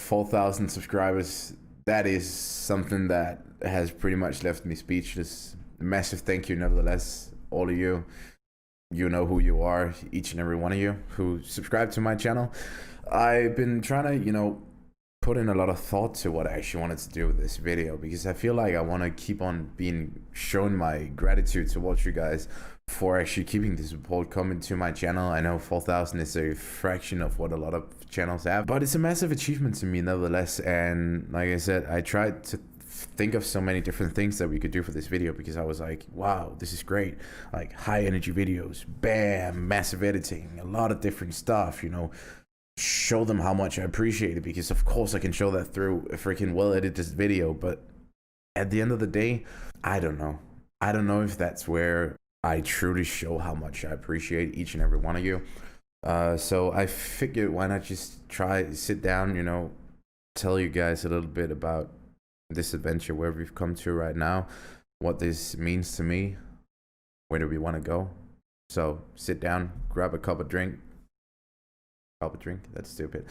4,000 subscribers. That is something that has pretty much left me speechless. Massive thank you, nevertheless, all of you. You know who you are, each and every one of you who subscribe to my channel. I've been trying to, put in a lot of thought to what I actually wanted to do with this video, because I feel like I want to keep on showing my gratitude towards you guys for actually keeping the support coming to my channel. I know 4,000 is a fraction of what a lot of channels have, but it's a massive achievement to me nevertheless. And like I said, I tried to think of so many different things that we could do for this video, because I was like, wow, this is great. Like high energy videos, bam, massive editing, a lot of different stuff, show them how much I appreciate it, because of course I can show that through a freaking well-edited video. But at the end of the day, I don't know if that's where I truly show how much I appreciate each and every one of you. So I figured, why not just sit down, tell you guys a little bit about this adventure, where we've come to right now, what this means to me, where do we want to go. So sit down, grab a cup of drink. That's stupid.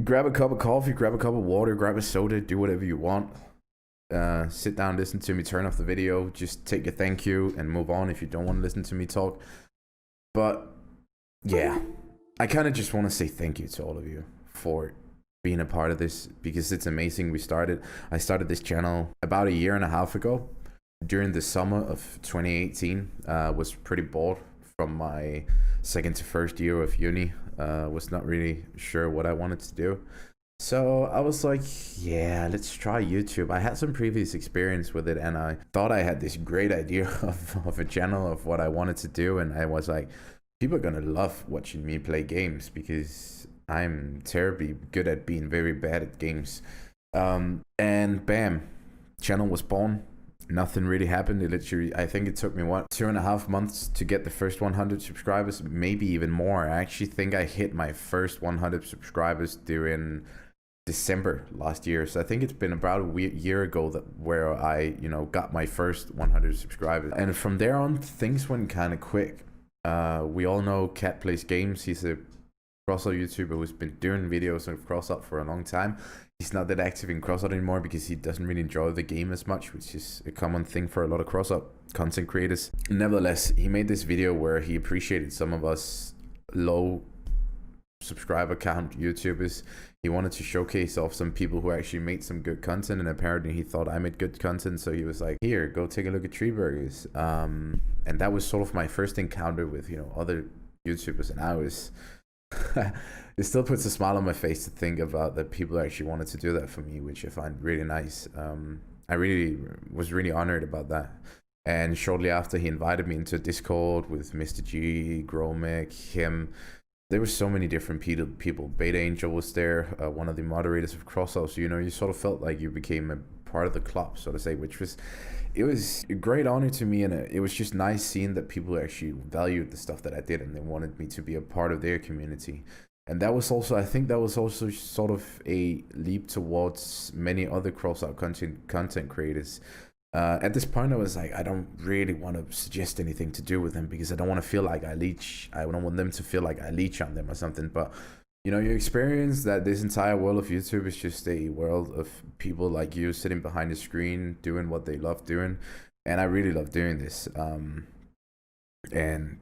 Grab a cup of coffee, grab a cup of water, grab a soda, do whatever you want. Sit down, listen to me, turn off the video, just take a thank you and move on if you don't want to listen to me talk. But yeah, I kind of just want to say thank you to all of you for being a part of this, because it's amazing. I started this channel about a year and a half ago during the summer of 2018. Was pretty bored from my second to first year of uni. Was not really sure what I wanted to do. So I was like, yeah, let's try YouTube. I had some previous experience with it, and I thought I had this great idea of a channel of what I wanted to do. And I was like, people are gonna love watching me play games, because I'm terribly good at being very bad at games. And bam, channel was born. Nothing really happened. It literally, I think it took me 2.5 months to get the first 100 subscribers, maybe even more. I actually think I hit my first 100 subscribers during December last year. So I think it's been about a year ago where I got my first 100 subscribers, and from there on things went kind of quick. We all know Cat Plays Games. He's a Crossout YouTuber who's been doing videos of Crossout for a long time. He's not that active in Crossout anymore because he doesn't really enjoy the game as much, which is a common thing for a lot of Crossout content creators. Nevertheless, he made this video where he appreciated some of us low subscriber count YouTubers. He wanted to showcase off some people who actually made some good content, and apparently he thought I made good content, so he was like, here, go take a look at Tree Burgers. And that was sort of my first encounter with other YouTubers, and I was it still puts a smile on my face to think about that people actually wanted to do that for me, which I find really nice. I was really honored about that. And shortly after, he invited me into Discord with Mr. G, Gromek, him. There were so many different people. Beta Angel was there, one of the moderators of Crossout. So you sort of felt like you became a part of the club, so to say, it was a great honor to me. And it was just nice seeing that people actually valued the stuff that I did, and they wanted me to be a part of their community. And that was also, I think that was also sort of a leap towards many other Crossout content creators. At this point, I was like, I don't really want to suggest anything to do with them, because I don't want to feel like I leech. I don't want them to feel like I leech on them or something. But you experience that this entire world of YouTube is just a world of people like you sitting behind the screen doing what they love doing. And I really love doing this. And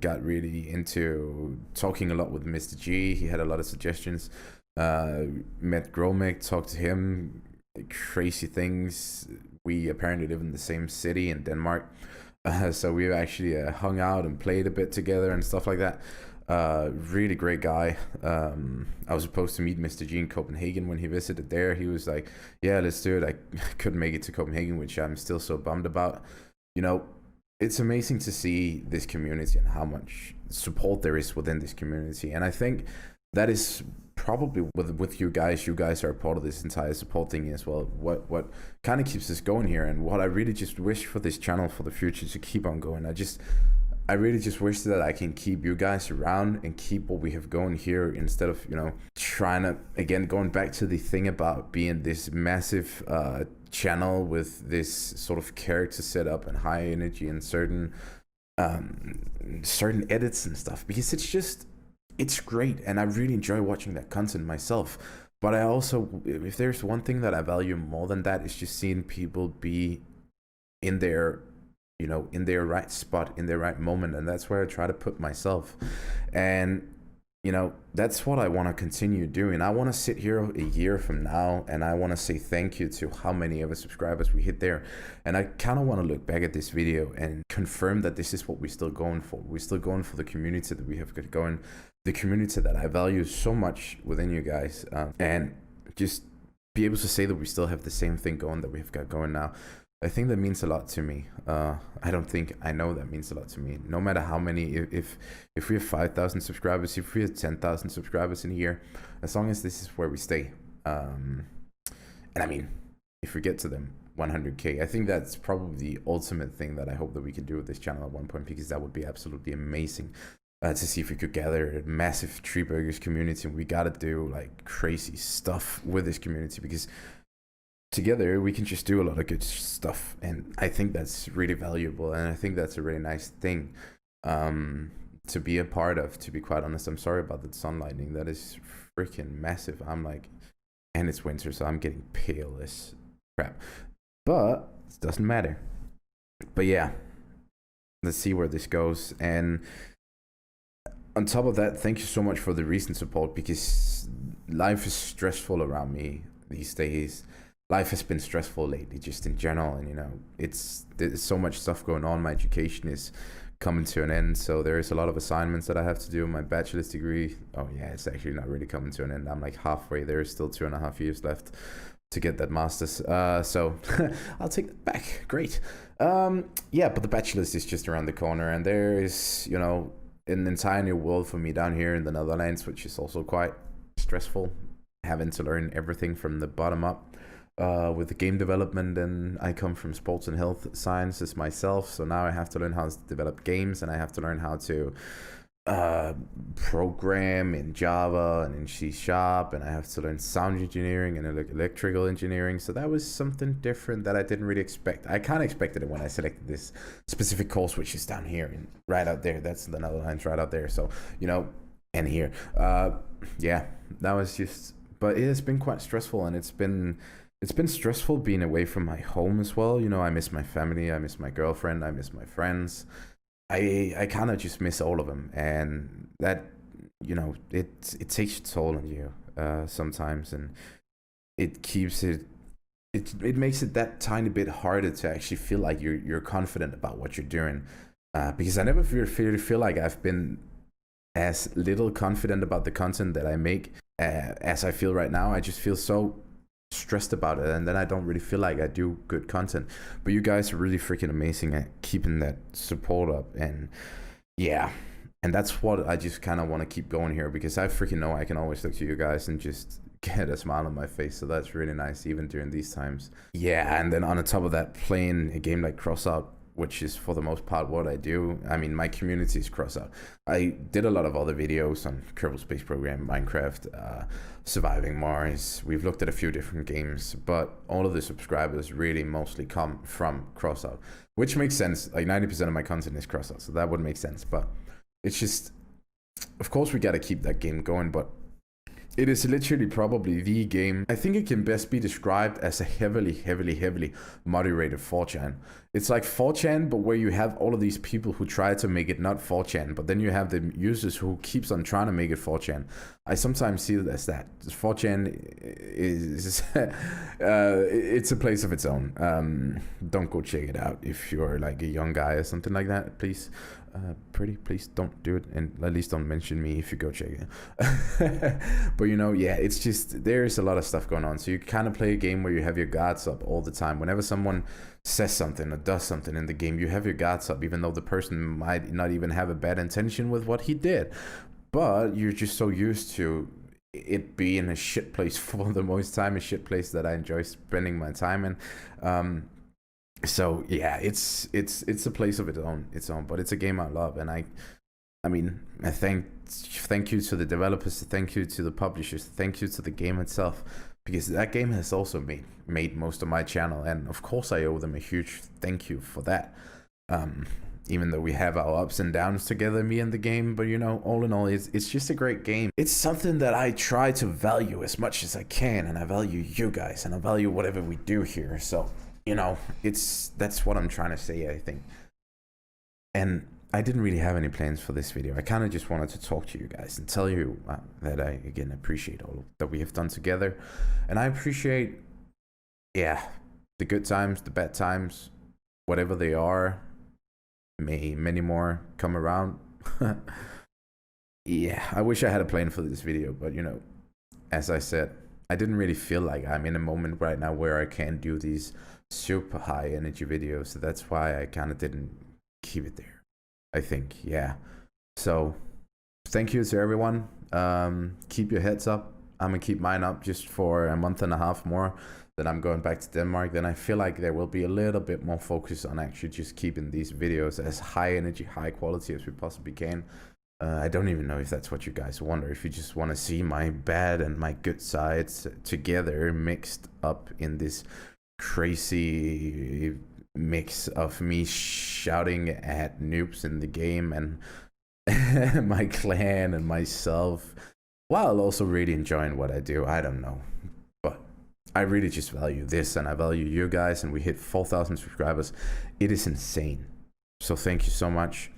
got really into talking a lot with Mr. G. He had a lot of suggestions. Met Gromek, talked to him, crazy things. We apparently live in the same city in Denmark. So we actually hung out and played a bit together and stuff like that. Really great guy. I was supposed to meet Mr. G in Copenhagen. When he visited there, he was like, yeah, let's do it. I couldn't make it to Copenhagen, which I'm still so bummed about. It's amazing to see this community and how much support there is within this community. And I think that is probably with you guys are a part of this entire support thing as well. What kind of keeps us going here, and what I really just wish for this channel for the future to keep on going. I really just wish that I can keep you guys around and keep what we have going here, instead of trying to, again, going back to the thing about being this massive channel with this sort of character setup and high energy and certain edits and stuff, because it's great and I really enjoy watching that content myself. But I also, if there's one thing that I value more than that, is just seeing people be in their, in their right spot, in their right moment. And that's where I try to put myself. And that's what I want to continue doing. I want to sit here a year from now and I want to say thank you to how many of the subscribers we hit there. And I kind of want to look back at this video and confirm that this is what we're still going for. We're still going for the community that we have got going, the community that I value so much within you guys, and just be able to say that we still have the same thing going that we've got going now. I think that means a lot to me. I know that means a lot to me. No matter how many, if we have 5,000 subscribers, if we have 10,000 subscribers in a year, as long as this is where we stay. And I mean, if we get to them 100K, I think that's probably the ultimate thing that I hope that we can do with this channel at one point, because that would be absolutely amazing. To see if we could gather a massive Tree Burgers community. We gotta do like crazy stuff with this community, because together we can just do a lot of good stuff, and I think that's really valuable, and I think that's a really nice thing to be a part of. To be quite honest, I'm sorry about the sun lightning. That is freaking massive. I'm like, and it's winter, so I'm getting pale as crap, but it doesn't matter. But yeah, let's see where this goes. And on top of that, thank you so much for the recent support, because life is stressful around me these days. Life has been stressful lately, just in general, and there's so much stuff going on. My education is coming to an end, so there's a lot of assignments that I have to do. My bachelor's degree, oh yeah, it's actually not really coming to an end. I'm like halfway. There's still 2.5 years left to get that master's, so I'll take that back. Great. Yeah, but the bachelor's is just around the corner, and there is an entire new world for me down here in the Netherlands, which is also quite stressful, having to learn everything from the bottom up. With the game development, and I come from sports and health sciences myself, so now I have to learn how to develop games, and I have to learn how to program in Java and in C#, and I have to learn sound engineering and electrical engineering. So that was something different that I didn't really expect. I kind of expected it when I selected this specific course, which is down here and right out there. That's the Netherlands right out there. So and here, yeah, that was just. But it has been quite stressful, and it's been stressful being away from my home as well. I miss my family, I miss my girlfriend, I miss my friends. I kind of just miss all of them, and that it takes a toll on you sometimes, and it keeps it makes it that tiny bit harder to actually feel like you're confident about what you're doing, because I never feel like I've been as little confident about the content that I make as I feel right now. I just feel so stressed about it, and then I don't really feel like I do good content. But you guys are really freaking amazing at keeping that support up, and yeah, and that's what I just kind of want to keep going here, because I freaking know I can always look to you guys and just get a smile on my face. So that's really nice, even during these times. Yeah, and then on the top of that, playing a game like Crossout, which is for the most part what I do. I mean, my community is Crossout. I did a lot of other videos on Kerbal Space Program, Minecraft, Surviving Mars. We've looked at a few different games, but all of the subscribers really mostly come from Crossout, which makes sense. Like 90% of my content is Crossout, so that would make sense. But it's just, of course, we got to keep that game going, but it is literally probably the game. I think it can best be described as a heavily moderated 4chan. It's like 4chan, but where you have all of these people who try to make it not 4chan, but then you have the users who keeps on trying to make it 4chan. I sometimes see it as that. 4chan is it's a place of its own. Don't go check it out if you're like a young guy or something like that, please. Please don't do it, and at least don't mention me if you go check it. But yeah, it's just, there's a lot of stuff going on, so you kind of play a game where you have your guards up all the time. Whenever someone says something or does something in the game, you have your guards up, even though the person might not even have a bad intention with what he did, but you're just so used to it being a shit place for the most time, a shit place that I enjoy spending my time in. So yeah, it's a place of its own, but it's a game I love, and I mean, I thank you to the developers, thank you to the publishers, thank you to the game itself, because that game has also made most of my channel, and of course I owe them a huge thank you for that. even though we have our ups and downs together, me and the game. But you know, all in all, it's just a great game. It's something that I try to value as much as I can, and I value you guys, and I value whatever we do here. So, you know, that's what I'm trying to say, I think. And I didn't really have any plans for this video. I kind of just wanted to talk to you guys and tell you that I, again, appreciate all that we have done together. And I appreciate, yeah, the good times, the bad times, whatever they are. May many more come around. Yeah, I wish I had a plan for this video, but you know, as I said, I didn't really feel like I'm in a moment right now where I can do these super high energy videos. So that's why I kind of didn't keep it there, I think. Yeah, so thank you to everyone. Keep your heads up. I'm gonna keep mine up just for a month and a half more. Then I'm going back to Denmark. Then I feel like there will be a little bit more focus on actually just keeping these videos as high energy, high quality as we possibly can. I don't even know if that's what you guys want, or if you just want to see my bad and my good sides together mixed up in this crazy mix of me shouting at noobs in the game and my clan and myself, while also really enjoying what I do. I don't know. I really just value this, and I value you guys, and we hit 4,000 subscribers. It is insane. So thank you so much.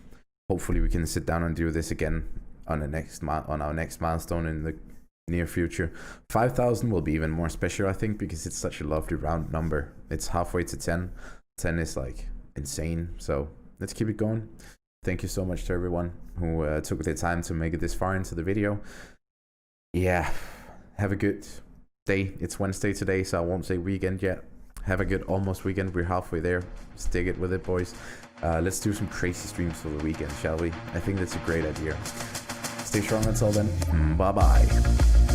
Hopefully we can sit down and do this again on our next milestone in the near future. 5,000 will be even more special, I think, because it's such a lovely round number. It's halfway to 10. 10 is like insane. So let's keep it going. Thank you so much to everyone who took their time to make it this far into the video. Yeah, have a good day. It's Wednesday today, so I won't say weekend yet. Have a good almost weekend. We're halfway there. Stick it with it, boys. Let's do some crazy streams for the weekend, shall we? I think that's a great idea. Stay strong until then. Bye bye.